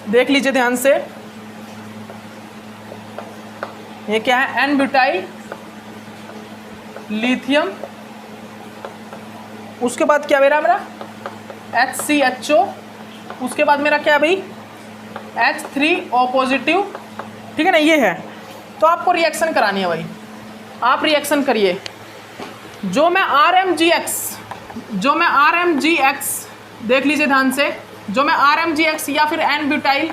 देख लीजिए ध्यान से, ये क्या है, एन ब्यूटाइल लिथियम, उसके बाद क्या मेरा HCHO, उसके बाद मेरा क्या है भाई H3O पॉजिटिव, ठीक है ना, ये है। तो आपको रिएक्शन करानी है भाई, आप रिएक्शन करिए। जो मैं RMGX देख लीजिए ध्यान से, जो मैं RMGX या फिर N ब्यूटाइल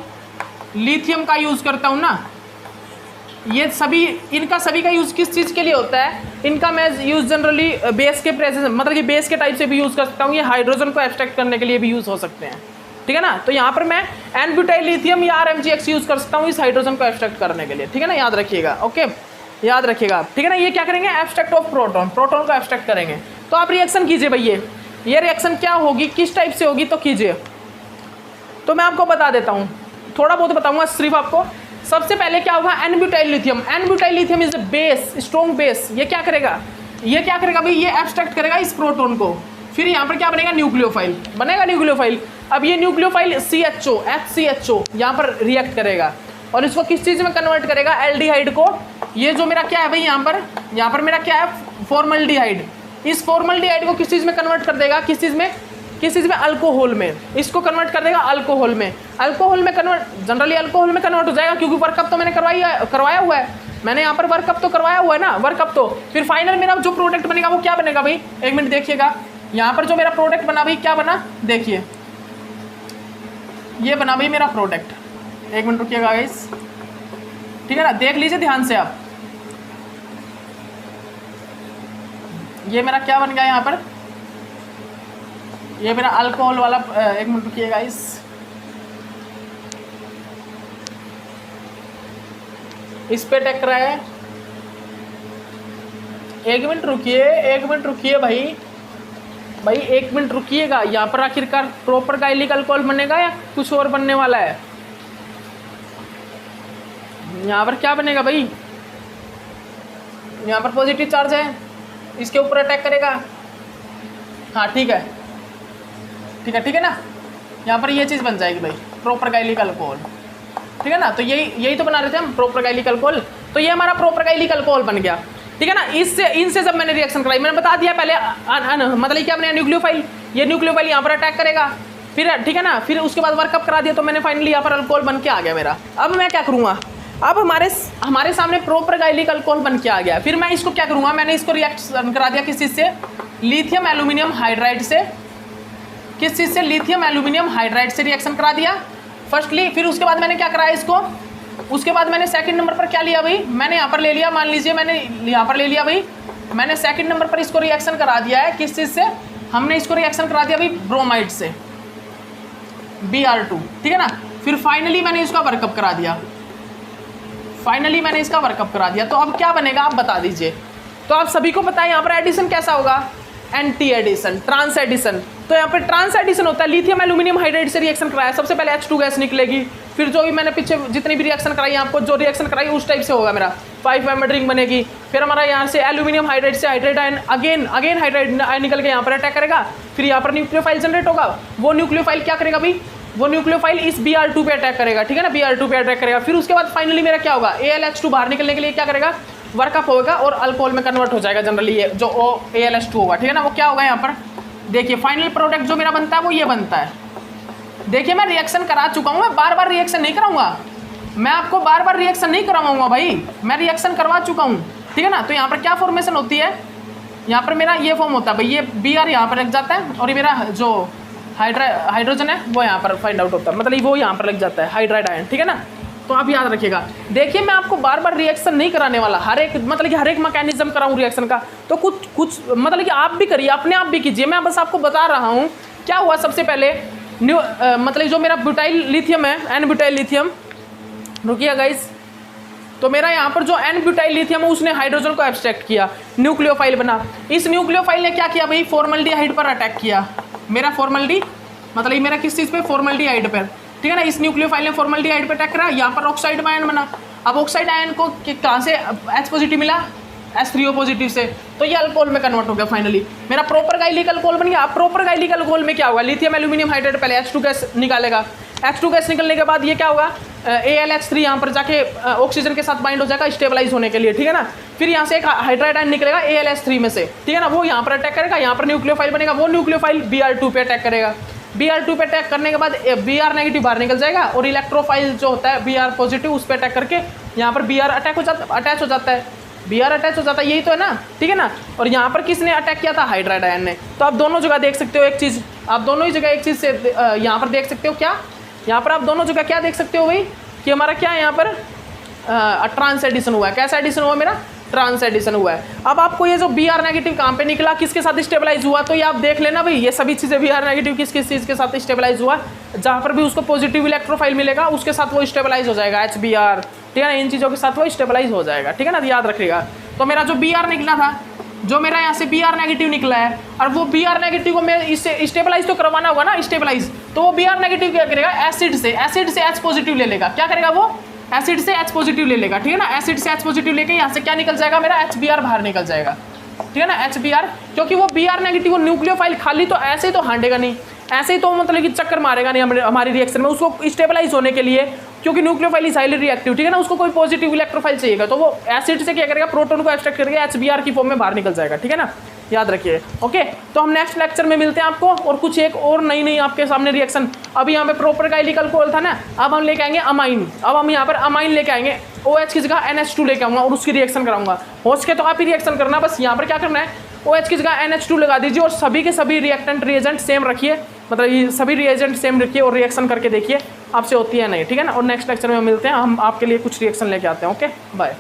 लिथियम का यूज़ करता हूँ ना, ये सभी इनका सभी का यूज़ किस चीज़ के लिए होता है? इनका मैं यूज़ जनरली बेस के प्रेजेंस, मतलब कि बेस के टाइप से भी यूज़ कर सकता हूँ, ये हाइड्रोजन को एब्स्ट्रैक्ट करने के लिए भी यूज़ हो सकते हैं, ठीक है ना। तो यहाँ पर मैं N ब्यूटाइल लिथियम या RMGX यूज़ कर सकता हूँ इस हाइड्रोजन को एब्स्ट्रैक्ट करने के लिए, ठीक है ना, याद रखिएगा। ओके, याद रखिएगा, ठीक है ना। ये क्या करेंगे? एब्स्ट्रैक्ट ऑफ प्रोटॉन, प्रोटॉन को एब्स्ट्रैक्ट करेंगे। तो आप रिएक्शन कीजिए भैया, ये रिएक्शन क्या होगी, किस टाइप से होगी, तो कीजिए। तो मैं आपको बता देता हूँ, थोड़ा बहुत बताऊँगा सिर्फ आपको। सबसे पहले क्या होगा? N butyl lithium, N butyl lithium is base, strong base. ये क्या करेगा? ये क्या करेगा भाई? ये एब्स्ट्रैक्ट करेगा इस प्रोटॉन को, फिर यहाँ पर क्या बनेगा? न्यूक्लियोफाइल बनेगा, न्यूक्लियोफाइल। अब ये न्यूक्लियोफाइल CHO HCHO यहाँ पर रिएक्ट करेगा और इसको किस चीज़ में कन्वर्ट करेगा? एल्डिहाइड को। ये जो मेरा क्या है भाई, यहाँ पर मेरा क्या है? फॉर्मल्डिहाइड। इस फॉर्मल्डिहाइड को किस चीज़ में कन्वर्ट कर देगा? किस चीज़ में? अल्कोहल में। इसको कन्वर्ट कर देगा अल्कोहल में। अल्कोहल में कन्वर्ट, जनरली अल्कोहल में कन्वर्ट हो जाएगा, क्योंकि वर्कअप तो मैंने करवाया हुआ है, मैंने यहाँ पर वर्कअप तो करवाया हुआ है ना, वर्कअप तो। फिर फाइनल मेरा जो प्रोडक्ट बनेगा वो क्या बनेगा भाई? एक मिनट देखिएगा, यहाँ पर जो मेरा प्रोडक्ट बना भाई, क्या बना? देखिए, ये बना भाई मेरा प्रोडक्ट। एक मिनट रुकिएगा गाइस, ठीक है ना, देख लीजिए ध्यान से आप। ये मेरा क्या बन गया यहाँ पर? ये मेरा अल्कोहल वाला, एक मिनट रुकिए गाइस, इस पे टैग रहा है। एक मिनट रुकिए भाई, एक मिनट रुकिएगा। यहाँ पर आखिरकार प्रॉपर गाइलिक अल्कोहल बनेगा या कुछ और बनने वाला है? यहाँ पर क्या बनेगा भाई? यहाँ पर पॉजिटिव चार्ज है, इसके ऊपर अटैक करेगा। हाँ ठीक है ना, यहाँ पर ये चीज़ बन जाएगी भाई, प्रॉपर गाइलिक अल्कोहल, ठीक है ना। तो यही तो बना रहे थे हम, प्रॉपर गाइलिक अल्कोहल। तो ये हमारा प्रॉपर गाइलिक अल्कोहल बन गया, ठीक है ना। इनसे जब मैंने रिएक्शन कराई, मैंने बता दिया पहले, मतलब क्या बनेगा? न्यूक्लियोफाइल। ये न्यूक्लियोफाइल यहाँ पर अटैक करेगा, फिर ठीक है ना, फिर उसके बाद वर्कअप करा दिया, तो मैंने फाइनली यहाँ पर अल्कोहल बन के आ गया मेरा। अब मैं क्या करूँगा? अब हमारे सामने प्रॉपर गाइलिक अल्कोहल बन के आ गया, फिर मैं इसको क्या करूँगा? मैंने इसको रिएक्शन करा दिया किस चीज़ से? लिथियम एल्यूमिनियम हाइड्राइड से। किस चीज़ से? लिथियम एल्यूमिनियम हाइड्राइड से रिएक्शन करा दिया फर्स्टली। फिर उसके बाद मैंने क्या कराया इसको? उसके बाद मैंने सेकंड नंबर पर क्या लिया भाई? मैंने यहाँ पर ले लिया, मान लीजिए मैंने यहाँ पर ले लिया भाई, मैंने सेकंड नंबर पर इसको रिएक्शन करा दिया है। किस चीज़ से? हमने इसको रिएक्शन करा दिया भाई ब्रोमाइड से, Br2, ठीक है ना। फिर फाइनली मैंने इसका वर्कअप करा दिया, तो अब क्या बनेगा आप बता दीजिए। तो आप सभी को पता है यहाँ पर एडिशन कैसा होगा? Anti addition, trans addition. तो यहाँ पर ट्रांस एडिशन होता है, लिथियम एल्यूमिनियम हाइड्राइड से रिएक्शन कराया, सबसे पहले H2 गैस निकलेगी, फिर जो भी मैंने पीछे जितनी भी रिएक्शन कराई आपको, जो रिएक्शन कराई उस टाइप से होगा मेरा 5 मेंबर रिंग बनेगी। फिर हमारा यहाँ से एल्यूमिनियम हाइड्राइड से hydride ion, again hydride ion निकल के यहाँ पर अटैक करेगा, फिर यहाँ पर न्यूक्लियोफाइल जनरेट होगा। वो न्यूक्लियोफाइल क्या करेगा भाई? वो न्यूक्लियोफाइल इस Br2 पे अटैक करेगा, ठीक है ना, Br2 पे अटैक करेगा। फिर उसके बाद फाइनली मेरा क्या होगा? AlH2 बाहर निकलने के लिए क्या करेगा? वर्कअप होगा और अल्कोहल में कन्वर्ट हो जाएगा। जनरली ये जो AlH2 होगा, ठीक है ना, वो क्या होगा? यहाँ पर देखिए फाइनल प्रोडक्ट जो मेरा बनता है वो ये बनता है। देखिए मैं रिएक्शन करा चुका हूँ, मैं बार बार रिएक्शन नहीं कराऊंगा, मैं आपको बार बार रिएक्शन नहीं करवाऊंगा भाई, मैं रिएक्शन करवा चुका हूँ, ठीक है ना। तो यहाँ पर क्या फॉर्मेशन होती है? यहाँ पर मेरा ये फॉर्म होता है भाई, ये Br यहाँ पर लग जाता है और ये मेरा जो हाइड्रोजन है वो यहाँ पर फाइंड आउट होता है, मतलब वो यहाँ पर लग जाता है हाइड्राइड आयन, ठीक है ना। तो आप याद रखिएगा। देखिए मैं आपको बार बार रिएक्शन नहीं कराने वाला, हर एक मैकेनिज्म कराऊँ रिएक्शन का, तो कुछ मतलब कि आप भी करिए, अपने आप भी कीजिए। मैं बस आपको बता रहा हूँ क्या हुआ। सबसे पहले मतलब जो मेरा ब्यूटाइल लिथियम है, N ब्यूटाइल लिथियम, रुकिए गाइस, तो मेरा यहाँ पर जो N ब्यूटाइल लिथियम है उसने हाइड्रोजन को एब्स्ट्रैक्ट किया, न्यूक्लियोफाइल बना। इस न्यूक्लियोफाइल ने क्या किया भाई? फॉर्मल्डिहाइड पर अटैक किया। मेरा फॉर्मल्डी मतलब ये मेरा किस चीज़ पे? फॉर्मल्डिहाइड पर, ठीक है ना। इस न्यूक्लियोफाइल ने फॉर्मल्डिहाइड पर अटैक करा, यहाँ पर ऑक्साइड आयन बना। अब ऑक्साइड आयन को कहाँ से H पॉजिटिव मिला? H3O पॉजिटिव से, तो ये अल्कोहल में कन्वर्ट हो गया। फाइनली मेरा प्रॉपर गाइलिक अल्कोहल बन गया। अब प्रॉपर गाइलिक अल्कोहल में क्या होगा? लिथियम एल्यूमिनियम हाइड्राइड पहले H2 गैस निकालेगा, H2 गैस निकलने के बाद ये क्या होगा? AlH3 यहाँ पर जाके ऑक्सीजन के साथ बाइंड हो जाएगा स्टेबलाइज होने के लिए, ठीक है ना। फिर यहाँ से एक हाइड्राइड आयन निकलेगा AlH3 में से, ठीक है ना, वो यहाँ पर अटैक करेगा, यहाँ पर न्यूक्लियोफाइल बनेगा, वो न्यूक्लियोफाइल Br2 पे अटैक करेगा। Br2 पे अटैक करने के बाद Br नेगेटिव बाहर निकल जाएगा और इलेक्ट्रोफाइल जो होता है Br पॉजिटिव उस पर अटैक करके यहाँ पर Br अटैच हो जाता है, Br अटैच हो जाता है, यही तो है ना, ठीक है ना। और यहाँ पर किसने अटैक किया था, हाइड्राइड आयन ने। तो आप दोनों जगह देख सकते हो एक चीज़, आप दोनों ही जगह एक चीज़ से यहाँ पर देख सकते हो क्या, यहाँ पर आप दोनों जगह क्या देख सकते हो भाई कि हमारा क्या है यहाँ पर ट्रांस एडिशन हुआ है। कैसा एडिशन हुआ मेरा, ट्रांस एडिशन हुआ है। अब आपको ये जो Br नेगेटिव कहाँ पे निकला, किसके साथ स्टेबलाइज हुआ, तो ये आप देख लेना भाई, ये सभी चीज़ें Br नेगेटिव किस किस चीज़ के साथ स्टेबलाइज हुआ, जहाँ पर भी उसको पॉजिटिव इलेक्ट्रोफाइल मिलेगा उसके साथ वो स्टेबलाइज हो जाएगा HBr, ठीक है ना, इन चीज़ों के साथ वो स्टेबलाइज हो जाएगा, ठीक है ना, याद रखिएगा। तो मेरा जो Br निकला था, जो मेरा यहाँ से Br नेगेटिव निकला है, और वो Br नेगेटिव को मैं इससे स्टेबलाइज तो करवाना होगा ना, स्टेबलाइज, तो वो Br नेगेटिव क्या करेगा, एसिड से H पॉजिटिव ले लेगा, क्या करेगा वो, एसिड से H पॉजिटिव ले लेगा, ठीक है ना, एसिड से H पॉजिटिव लेके यहाँ से क्या निकल जाएगा मेरा, HBr बाहर निकल जाएगा, ठीक है ना, HBr, क्योंकि वो Br नेगेटिव वो न्यूक्लियोफाइल खाली तो ऐसे ही तो हांडेगा नहीं, ऐसे ही तो मतलब कि चक्कर मारेगा नहीं हमारी रिएक्शन में, उसको स्टेबलाइज होने के लिए, क्योंकि न्यूक्लियोफाइल इज हाईली रिएक्टिव, ठीक है ना, उसको कोई पॉजिटिव इलेक्ट्रोफाइल चाहिएगा, तो वो एसिड से क्या करेगा, प्रोटॉन को एक्सट्रैक्ट करके HBr की फॉर्म में बाहर निकल जाएगा, ठीक है ना, याद रखिए। ओके, तो हम नेक्स्ट लेक्चर में मिलते हैं आपको, और कुछ एक और नई आपके सामने रिएक्शन। अभी यहाँ पे प्रोपर गाइलिकल कोल था ना, अब हम लेके आएंगे अमाइन, अब हम यहाँ पर अमाइन लेके आएंगे, OH की जगह NH2 लेके आऊँगा और उसकी रिएक्शन कराऊंगा। हो सके तो आप ही रिएक्शन करना, बस यहाँ पर क्या करना है, OH की जगह NH2 लगा दीजिए और सभी के सभी रिएक्टेंट रिएजेंट सेम रखिए, मतलब ये सभी रिएजेंट सेम रखिए और रिएक्शन करके देखिए आपसे होती है नहीं, ठीक है ना। और नेक्स्ट लेक्चर में मिलते हैं, हम आपके लिए कुछ रिएक्शन लेके आते हैं। Okay, bye.